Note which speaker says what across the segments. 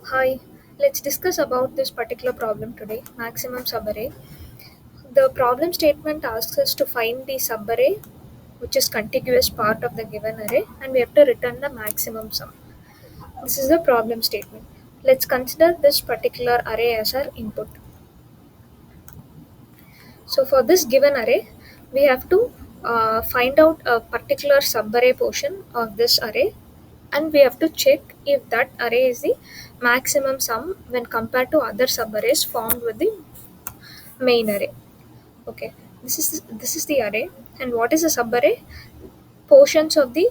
Speaker 1: Hi, let's discuss about this particular problem today, maximum subarray. The problem statement asks us to find the subarray which is contiguous part of the given array and we have to return the maximum sum. This is the problem statement. Let's consider this particular array as our input. So for this given array, we have to find out a particular subarray portion of this array and we have to check if that array is the maximum sum when compared to other subarrays formed with the main array. Okay, this is the array, and what is a subarray? Portions of the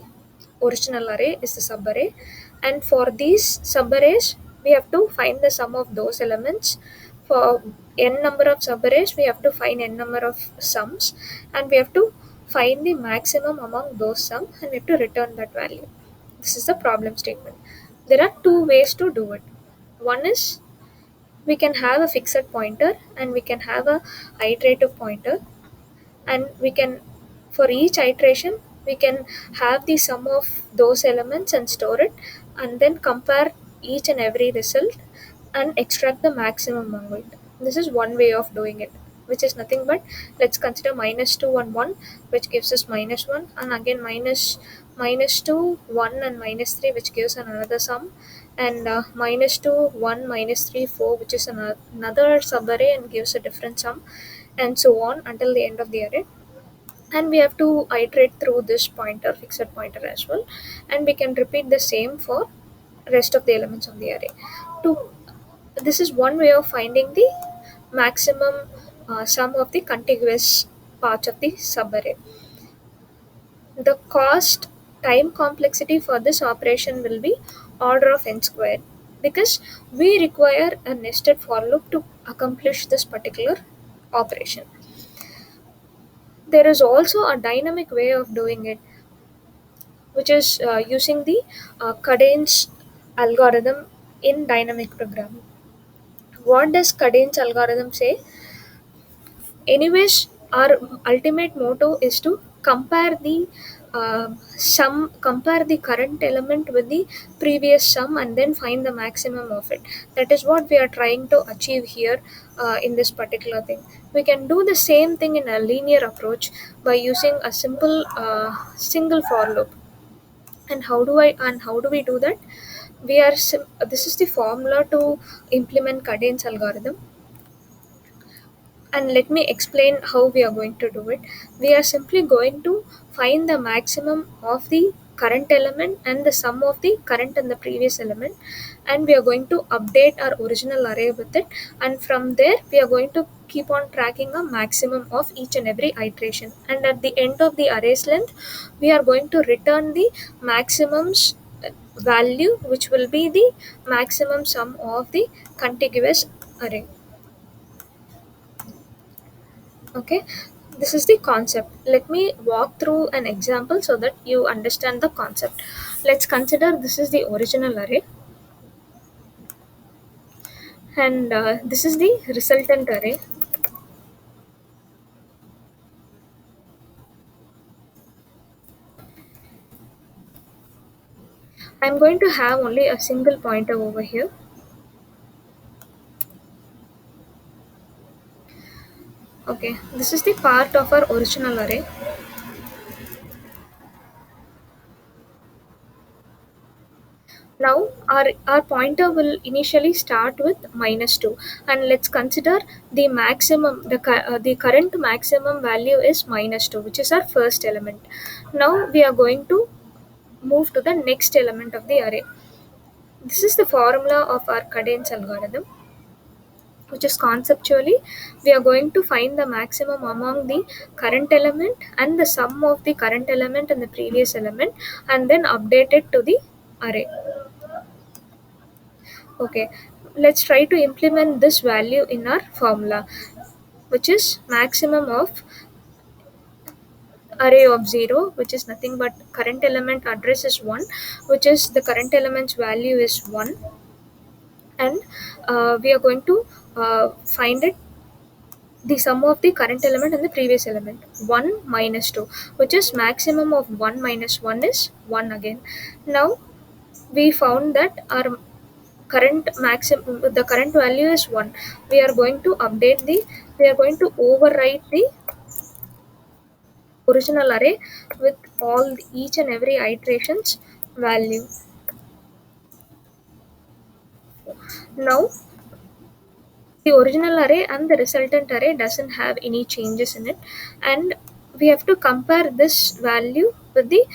Speaker 1: original array is the subarray, and for these subarrays we have to find the sum of those elements. For n number of subarrays we have to find n number of sums, and we have to find the maximum among those sums, and we have to return that value. This is the problem statement. There are two ways to do it. One is we can have a fixed pointer and we can have a iterative pointer, and we can, for each iteration we can have the sum of those elements and store it, and then compare each and every result and extract the maximum among it. This is one way of doing it, which is nothing but, let's consider minus 2 and 1, which gives us minus 1, and again minus 2 1 and minus 3, which gives another sum, and minus 2 1 minus 3 4, which is another subarray and gives a different sum, and so on until the end of the array. And we have to iterate through this pointer, fixed pointer as well, and we can repeat the same for rest of the elements of the array. To This is one way of finding the maximum sum of the contiguous parts of the subarray. The cost time complexity for this operation will be order of n squared, because we require a nested for loop to accomplish this particular operation. There is also a dynamic way of doing it, which is using the cadence algorithm in dynamic programming. What does cadence algorithm say? Anyways, our ultimate motto is to compare the compare the current element with the previous sum and then find the maximum of it. That is what we are trying to achieve here. In this particular thing, we can do the same thing in a linear approach by using a simple single for loop. And how do we do that? This is the formula to implement cadence algorithm, and let me explain how we are going to do it. We are simply going to find the maximum of the current element and the sum of the current and the previous element, and we are going to update our original array with it, and from there we are going to keep on tracking a maximum of each and every iteration, and at the end of the array's length we are going to return the maximums value, which will be the maximum sum of the contiguous array. Okay, this is the concept. Let me walk through an example so that you understand the concept. Let's consider this is the original array, and this is the resultant array. I'm going to have only a single pointer over here. Okay, this is the part of our original array. Now our pointer will initially start with minus 2, and let's consider the maximum, the current maximum value is minus 2, which is our first element. Now we are going to move to the next element of the array. This is the formula of our cadence algorithm, which is conceptually we are going to find the maximum among the current element and the sum of the current element and the previous element, and then update it to the array. Okay, let's try to implement this value in our formula, which is maximum of array of 0, which is nothing but current element address is 1, which is the current element's value is 1, and we are going to find it the sum of the current element and the previous element, 1 minus 2, which is maximum of 1 minus 1 is 1 again. Now we found that our current maximum, the current value is 1. We are going to update the, we are going to overwrite the original array with all each and every iterations value. Now the original array and the resultant array doesn't have any changes in it, and we have to compare this value with the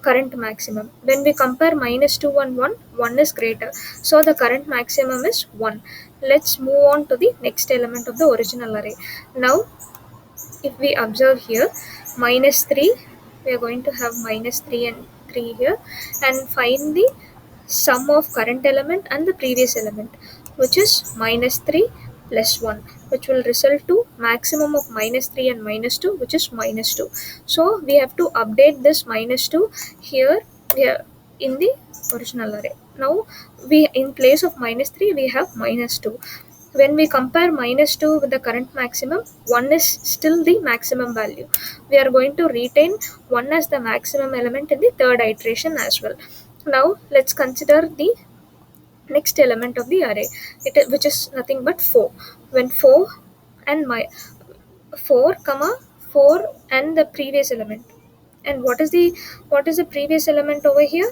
Speaker 1: current maximum. When we compare -2 and 1, 1 is greater, so the current maximum is 1. Let's move on to the next element of the original array. Now if we observe here, -3, we are going to have -3 and 3 here, and find the sum of current element and the previous element, which is -3 plus 1, which will result to maximum of -3 and -2, which is -2. So we have to update this -2 here, here in the original array. Now we, in place of -3, we have -2. When we compare -2 with the current maximum, 1 is still the maximum value. We are going to retain 1 as the maximum element in the third iteration as well. Now let's consider the next element of the array, which is nothing but 4. When 4 and 4 comma 4 and the previous element, and what is the previous element over here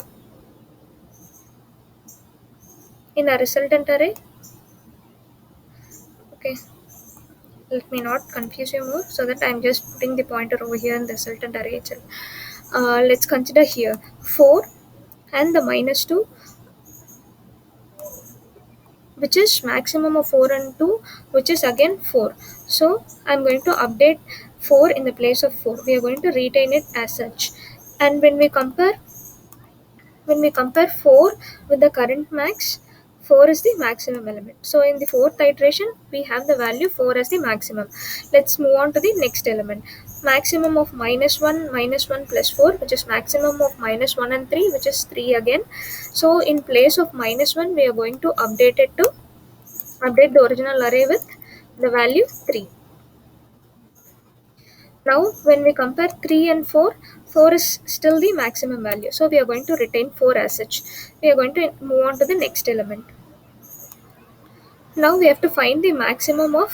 Speaker 1: in a resultant array? Okay, let me not confuse you more, so that I'm just putting the pointer over here in the resultant array itself. Let's consider here 4 and the -2, which is maximum of 4 and 2, which is again 4. So I'm going to update 4 in the place of 4. We are going to retain it as such. And when we compare 4 with the current max, 4 is the maximum element. So in the fourth iteration, we have the value 4 as the maximum. Let's move on to the next element. Maximum of -1 plus 4, which is maximum of -1 and 3, which is 3 again. So in place of -1, we are going to update the original array with the value 3. Now when we compare 3 and 4, 4 is still the maximum value, so we are going to retain 4 as such. We are going to move on to the next element. Now we have to find the maximum of,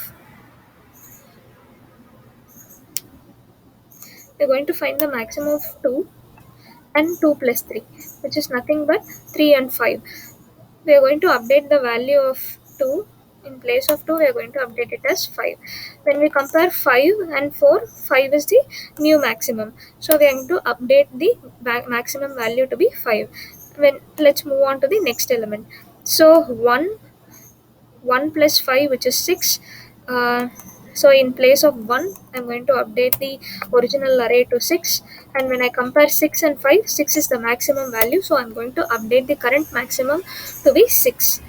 Speaker 1: we are going to find the maximum of 2 and 2 plus 3, which is nothing but 3 and 5. We are going to update the value of 2. In place of 2, we are going to update it as 5. When we compare 5 and 4, 5 is the new maximum, so we are going to update the maximum value to be 5. Let's move on to the next element. So 1 plus 5, which is 6. So in place of 1, I'm going to update the original array to 6. And when I compare 6 and 5, 6 is the maximum value, so I'm going to update the current maximum to be 6.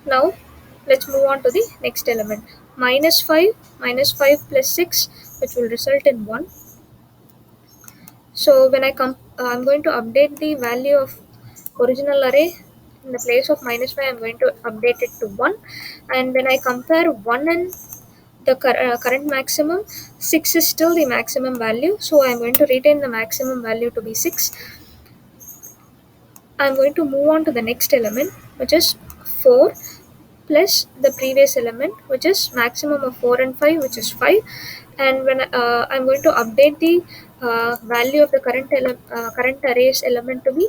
Speaker 1: Now let's move on to the next element. -5 plus 6, which will result in 1. So when I'm going to update the value of original array. In the place of -5, I'm going to update it to 1. And when I compare 1 and the current maximum, 6 is still the maximum value, so I'm going to retain the maximum value to be 6. I'm going to move on to the next element, which is 4 plus the previous element, which is maximum of 4 and 5, which is 5. And when I'm going to update the value of the current array's element to be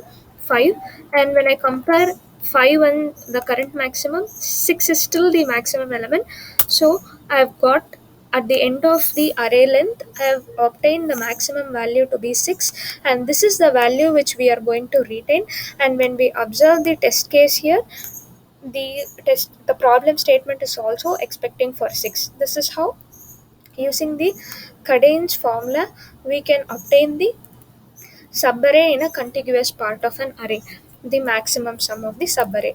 Speaker 1: 5. And when I compare 5 and the current maximum, 6 is still the maximum element, so I've got, at the end of the array length, I have obtained the maximum value to be 6, and this is the value which we are going to retain. And when we observe the test case here, the problem statement is also expecting for 6. This is how, using the Cadence formula, we can obtain the subarray in a contiguous part of an array, the maximum sum of the subarray.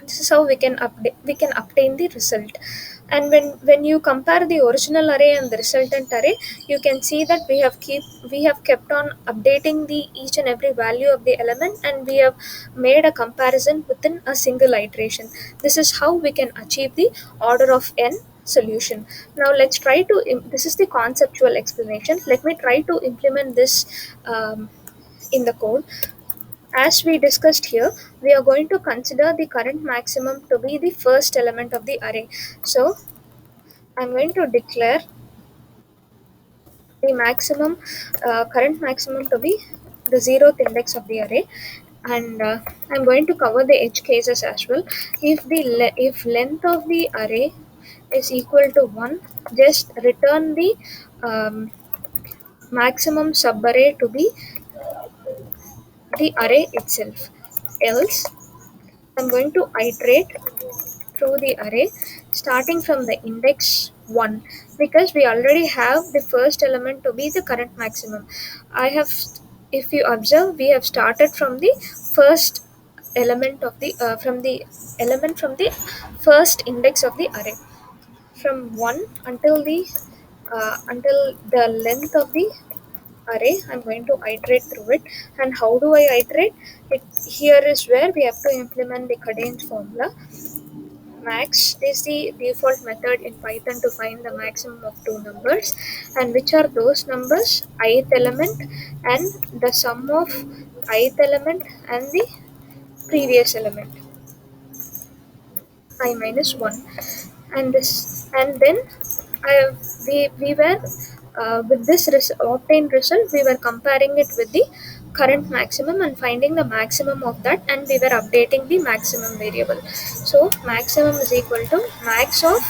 Speaker 1: This is how we can obtain the result. And when you compare the original array and the resultant array, you can see that we have kept on updating the each and every value of the element, and we have made a comparison within a single iteration. This is how we can achieve the order of n solution. Now let's try to this is the conceptual explanation. Let me try to implement this in the code. As we discussed here, we are going to consider the current maximum to be the first element of the array. So I'm going to declare the maximum, current maximum to be the zeroth index of the array, and I'm going to cover the edge cases as well. If length of the array is equal to 1, just return the um, maximum subarray to be the array itself. Else, I'm going to iterate through the array starting from the index 1, because we already have the first element to be the current maximum. I have, if you observe, we have started from the first element of the from the element from the first index of the array, from 1 until the length of the array. I'm going to iterate through it. And how do I iterate it? Here is where we have to implement the cadence formula. Max is the default method in Python to find the maximum of two numbers. And which are those numbers? Ith element and the sum of ith element and the previous element, I minus 1. And this, and then I we were with this obtained result, we were comparing it with the current maximum and finding the maximum of that, and we were updating the maximum variable. So maximum is equal to max of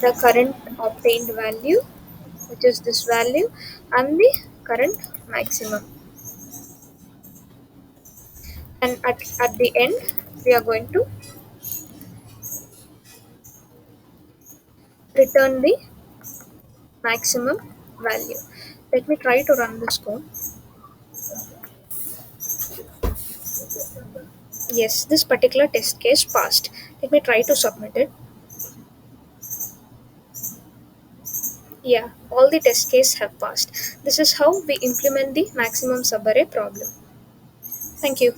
Speaker 1: the current obtained value, which is this value, and the current maximum. And at the end, we are going to return the maximum value. Let me try to run this code. Yes, this particular test case passed. Let me try to submit it. Yeah, all the test cases have passed. This is how we implement the maximum subarray problem. Thank you.